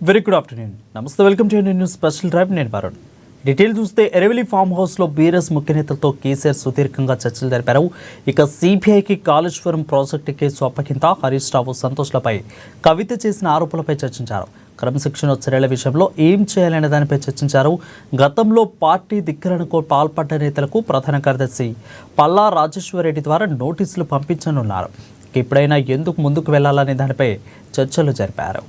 Very good afternoon. నమస్తే, welcome to news special drive. నేను Varun. Detail చూస్తే ఎరవెల్లి ఫామ్ హౌస్లో బీఆర్ఎస్ ముఖ్య నేతలతో కేసీఆర్ సుదీర్ఘంగా చర్చలు జరిపారు. ఇక సిబిఐకి కాళేశ్వరం ప్రాజెక్టు కేసు అప్పగింత, హరీష్ రావు, సంతోష్లపై కవిత చేసిన ఆరోపణలపై చర్చించారు. క్రమశిక్షణ చర్యల విషయంలో ఏం చేయాలనే దానిపై చర్చించారు. గతంలో పార్టీ ధిక్కరణకు పాల్పడ్డ నేతలకు ప్రధాన కార్యదర్శి పల్లా రాజేశ్వరరెడ్డి ద్వారా నోటీసులు పంపించనున్నారు. ఇప్పుడైనా ఎందుకు ముందుకు వెళ్లాలనే దానిపై చర్చలు జరిపారు.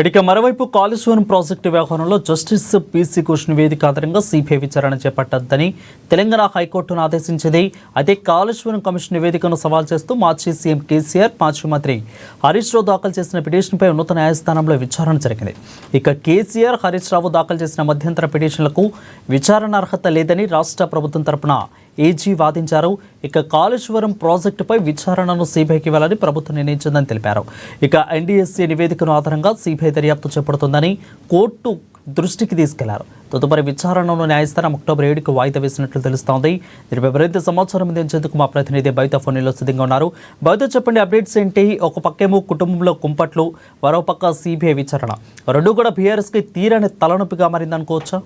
ఇక మరోవైపు కాళేశ్వరం ప్రాజెక్టు వ్యవహారంలో జస్టిస్ పీసీ ఘోష్ నివేదిక ఆధారంగా సిబిఐ విచారణ చేపట్టద్దని తెలంగాణ హైకోర్టును ఆదేశించింది. అయితే కాళేశ్వరం కమిషన్ నివేదికను సవాల్ చేస్తూ మాజీ సీఎం కేసీఆర్, మాజీ మంత్రి హరీష్ రావు దాఖలు చేసిన పిటిషన్పై ఉన్నత న్యాయస్థానంలో విచారణ జరిగింది. ఇక కేసీఆర్, హరీష్ రావు దాఖలు చేసిన మధ్యంతర పిటిషన్లకు విచారణ అర్హత లేదని రాష్ట్ర ప్రభుత్వం తరపున ఏజీ వాదించారు. ఇక కాళేశ్వరం ప్రాజెక్టుపై విచారణను సిబిఐకి ఇవ్వాలని ప్రభుత్వం నిర్ణయించిందని తెలిపారు. ఇక ఎన్డీఎస్సీ నివేదికను ఆధారంగా సిబిఐ దర్యాప్తు చేపడుతుందని కోర్టు దృష్టికి తీసుకెళ్లారు. తదుపరి విచారణను న్యాయస్థానం అక్టోబర్ 7కు వాయిదా వేసినట్లు తెలుస్తోంది. దీనిపై మరింత సమాచారం అందించేందుకు మా ప్రతినిధి బయట ఫోన్లో సిద్ధంగా ఉన్నారు. బయట చెప్పండి, అప్డేట్స్ ఏంటి? ఒక పక్కేమో కుటుంబంలో కుంపట్లు, మరో పక్క సిబిఐ విచారణ, రెండు కూడా బీఆర్ఎస్కి తీరని తలనొప్పిగా మారిందనుకోవచ్చా?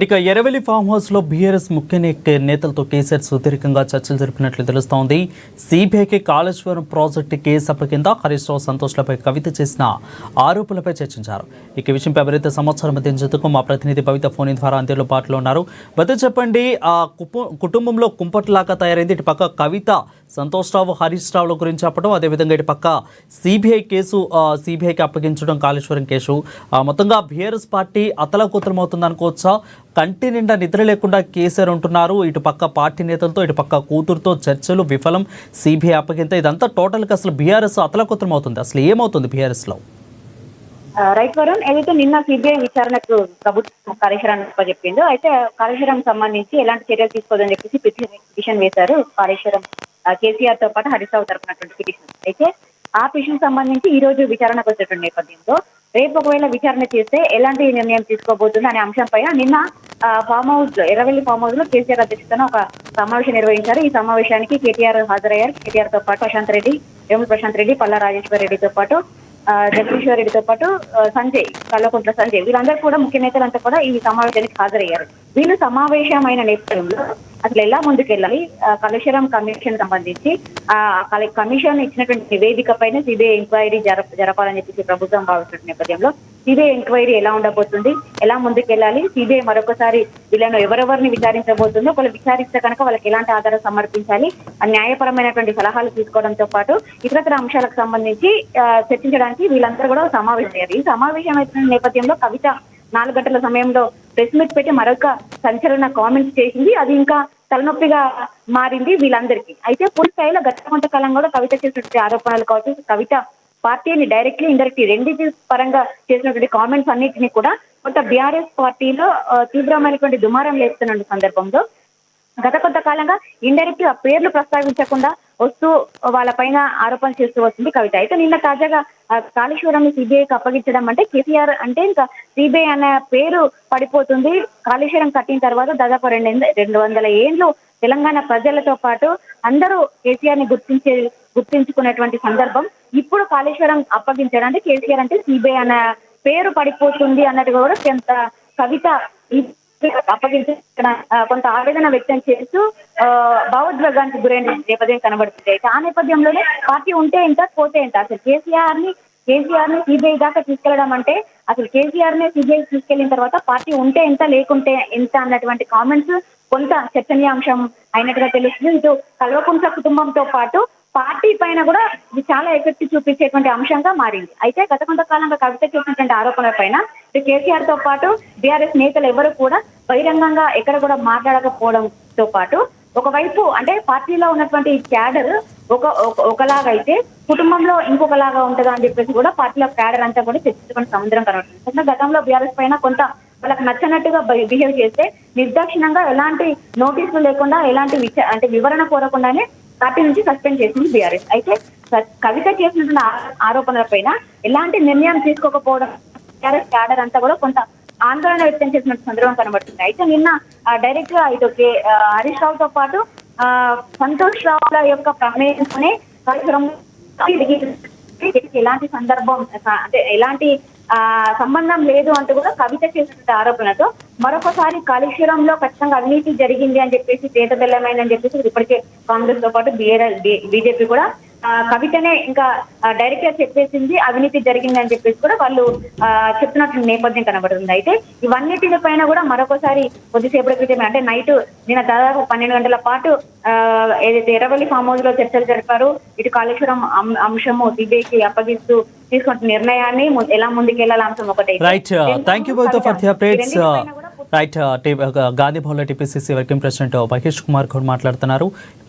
ఇక ఎరవెల్లి ఫామ్ హౌస్లో బీఆర్ఎస్ ముఖ్య నేతలతో కేసీఆర్ సుదీర్ఘంగా చర్చలు జరిపినట్లు తెలుస్తోంది. సిబిఐకి కాళేశ్వరం ప్రాజెక్టు కేసు అప్పగింత, హరీష్ రావు, సంతోష్లపై కవిత చేసిన ఆరోపణలపై చర్చించారు. ఇక విషయంపై మరింత సమాచారం అందించేందుకు మా ప్రతినిధి భవిత ఫోన్ ద్వారా అందుబాటులో ఉన్నారు. భవిత చెప్పండి, ఆ కుటుంబంలో కుంపట్లాగా తయారైంది. ఇటు పక్క కవిత సంతోష్ రావు, హరీష్ రావుల గురించి చెప్పడం, అదేవిధంగా ఇటు పక్క సిబిఐ కేసు, సిబిఐకి అప్పగించడం కాళేశ్వరం కేసు, మొత్తంగా బీఆర్ఎస్ పార్టీ అతలాకుతలం అవుతుంది అనుకోవచ్చా? కంటి నిండా నిద్ర లేకుండా కేసీఆర్ ఉంటున్నారు. ఇటు పక్క పార్టీ నేతలతో, ఇటు పక్క కూతురుతో చర్చలు విఫలం, సిబిఐ అప్పగింత, ఇదంతా టోటల్గా అసలు బీఆర్ఎస్ అతలాకుతలం అవుతుంది. అసలు ఏమవుతుంది బీఆర్ఎస్లో? రైట్ వరుణ్, ఏదైతే నిన్న సిబిఐ విచారణకు ప్రభుత్వం కాళేశ్వరాన్ని చెప్పిందో, అయితే కాళేశ్వరం సంబంధించి ఎలాంటి చర్యలు తీసుకోదని చెప్పేసి పిటిషన్ వేశారు కాళేశ్వరం కేసీఆర్ తో పాటు హరీష్ రావు తరపునటువంటి పిటిషన్. అయితే ఆ పిటిషన్ సంబంధించి ఈ రోజు విచారణకు వచ్చేటువంటి నేపథ్యంలో రేపు ఒకవేళ విచారణ చేస్తే ఎలాంటి నిర్ణయం తీసుకోబోతుంది అనే అంశంపై నిన్న farm house Erravelli farm house లో కేసీఆర్ అధ్యక్షతన ఒక సమావేశం నిర్వహించారు. ఈ సమావేశానికి కేటీఆర్ హాజరయ్యారు. కేటీఆర్ తో పాటు వేముల ప్రశాంత్ రెడ్డి, పల్లా రాజేశ్వర రెడ్డితో పాటు జగదీశ్వర్ రెడ్డితో పాటు సంజయ్, కల్వకుంట్ల సంజయ్, వీళ్ళందరూ కూడా ముఖ్య నేతలంతా కూడా ఈ సమావేశానికి హాజరయ్యారు. వీళ్ళు సమావేశమైన నేపథ్యంలో అసలు ఎలా ముందుకెళ్ళాలి, కాళేశ్వరం కమిషన్ సంబంధించి కమిషన్ ఇచ్చినటువంటి నివేదిక పైన సిబిఐ ఎంక్వైరీ జరపాలని చెప్పేసి ప్రభుత్వం భావిస్తున్న నేపథ్యంలో సిబిఐ ఎంక్వైరీ ఎలా ఉండబోతుంది, ఎలా ముందుకెళ్ళాలి, సిబిఐ మరొకసారి వీళ్ళను ఎవరెవరిని విచారించబోతుందో, ఒకళ్ళు విచారిస్తే కనుక వాళ్ళకి ఎలాంటి ఆధారం సమర్పించాలి, న్యాయపరమైనటువంటి సలహాలు తీసుకోవడంతో పాటు ఇతరత్ర అంశాలకు సంబంధించి చర్చించడానికి వీళ్ళందరూ కూడా సమావేశమయ్యారు. ఈ సమావేశం అయిన నేపథ్యంలో కవిత 4 గంటల సమయంలో ప్రెస్ మీట్ పెట్టి మరొక సంచలన కామెంట్స్ చేసింది. అది ఇంకా తలనొప్పిగా మారింది వీళ్ళందరికీ. అయితే పూర్తి స్థాయిలో గత కొంతకాలం కూడా కవిత చేసినటువంటి ఆరోపణలు కావచ్చు, కవిత పార్టీని డైరెక్ట్లీ ఇండైరెక్ట్లీ రెండింటి పరంగా చేసినటువంటి కామెంట్స్ అన్నింటినీ కూడా కొంత బీఆర్ఎస్ పార్టీలో తీవ్రమైనటువంటి దుమారం లేస్తున్న సందర్భంలో గత కొంతకాలంగా ఇండైరెక్ట్ గా పేర్లు ప్రస్తావించకుండా వస్తూ వాళ్ళ పైన ఆరోపణలు చేస్తూ వస్తుంది కవిత. అయితే నిన్న తాజాగా కాళేశ్వరం సిబిఐకి అప్పగించడం అంటే కేసీఆర్ అంటే ఇంకా సిబిఐ అనే పేరు పడిపోతుంది. కాళేశ్వరం కట్టిన తర్వాత దాదాపు 200 ఏళ్ళు తెలంగాణ ప్రజలతో పాటు అందరూ కేసీఆర్ ని గుర్తించుకునేటువంటి సందర్భం. ఇప్పుడు కాళేశ్వరం అప్పగించడం అంటే కేసీఆర్ అంటే సిబిఐ అనే పేరు పడిపోతుంది అన్నట్టుగా కూడా కొంత కవిత అప్పగించడం కొంత ఆవేదన వ్యక్తం చేస్తూ భావోద్వేగానికి గురైన నేపథ్యం కనబడుతుంది. అయితే ఆ నేపథ్యంలోనే పార్టీ ఉంటే ఎంత పోతే ఎంత, అసలు కేసీఆర్ ని సిబిఐ దాకా తీసుకెళ్లడం అంటే అసలు కేసీఆర్ ని సిబిఐ తీసుకెళ్లిన తర్వాత పార్టీ ఉంటే ఎంత లేకుంటే ఎంత అన్నటువంటి కామెంట్స్ కొంత చర్చనీయాంశం అయినట్టుగా తెలుస్తుంది. ఇటు కల్వకుంట్ల కుటుంబంతో పాటు పార్టీ పైన కూడా ఇది చాలా ఎఫెక్ట్ చూపించేటువంటి అంశంగా మారింది. అయితే గత కొంతకాలంగా కవిత చేసినటువంటి ఆరోపణల పైన కేసీఆర్ తో పాటు బీఆర్ఎస్ నేతలు ఎవరు కూడా బహిరంగంగా ఎక్కడ కూడా మాట్లాడకపోవడంతో పాటు ఒకవైపు అంటే పార్టీలో ఉన్నటువంటి క్యాడర్ ఒకలాగా అయితే కుటుంబంలో ఇంకొకలాగా ఉంటుందా అని చెప్పేసి కూడా పార్టీలో క్యాడర్ అంతా కూడా చర్చించుకుని సముద్రం కనబడుతుంది. గతంలో బీఆర్ఎస్ పైన కొంత వాళ్ళకి నచ్చినట్టుగా బిహేవ్ చేస్తే నిర్దాక్షిణంగా ఎలాంటి నోటీసులు లేకుండా ఎలాంటి వివరణ కోరకుండానే పార్టీ నుంచి సస్పెండ్ చేసింది బీఆర్ఎస్. అయితే కవిత చేసినటువంటి ఆరోపణల పైన ఎలాంటి నిర్ణయం తీసుకోకపోవడం బీఆర్ఎస్ క్యాడర్ అంతా కూడా కొంత ఆందోళన వ్యక్తం చేసినట్టు సందర్భం కనబడుతుంది. అయితే నిన్న డైరెక్ట్ గా ఇటు హరీష్ రావుతో పాటు సంతోష్ రావుల యొక్క ప్రమేయంతోనే ఎలాంటి సందర్భం అంటే ఎలాంటి సంబంధం లేదు అంటూ కూడా కవిత చేసినటువంటి ఆరోపణతో మరొకసారి కాళేశ్వరంలో ఖచ్చితంగా అవినీతి జరిగింది అని చెప్పేసి తేటబెల్లమైందని చెప్పేసి ఇప్పటికే కాంగ్రెస్ తో పాటు బీజేపీ కూడా కవితనే ఇంకా డైరెక్ట్ గా చెప్పేసింది అవినీతి జరిగింది అని చెప్పేసి కూడా వాళ్ళు చెప్తున్నట్టు నేపథ్యం కనబడుతుంది. అయితే ఇవన్నిటి పైన కూడా మరొకసారి కొద్దిసేపటి క్రితమే అంటే నైట్ నిన్న దాదాపు 12 గంటల పాటు ఏదైతే ఎర్రవల్లి ఫామ్ హౌస్ లో చర్చలు జరిపారు. ఇటు కాళేశ్వరం అంశము సిబిఐకి అప్పగిస్తూ తీసుకుంటున్న నిర్ణయాన్ని ఎలా ముందుకెళ్లాలి అంశం ఒకటి. Right, thank you both for the updates. Right, Gandhi Bhavan TPCC working president Mahesh Kumar Goud మాట్లాడుతున్నారు.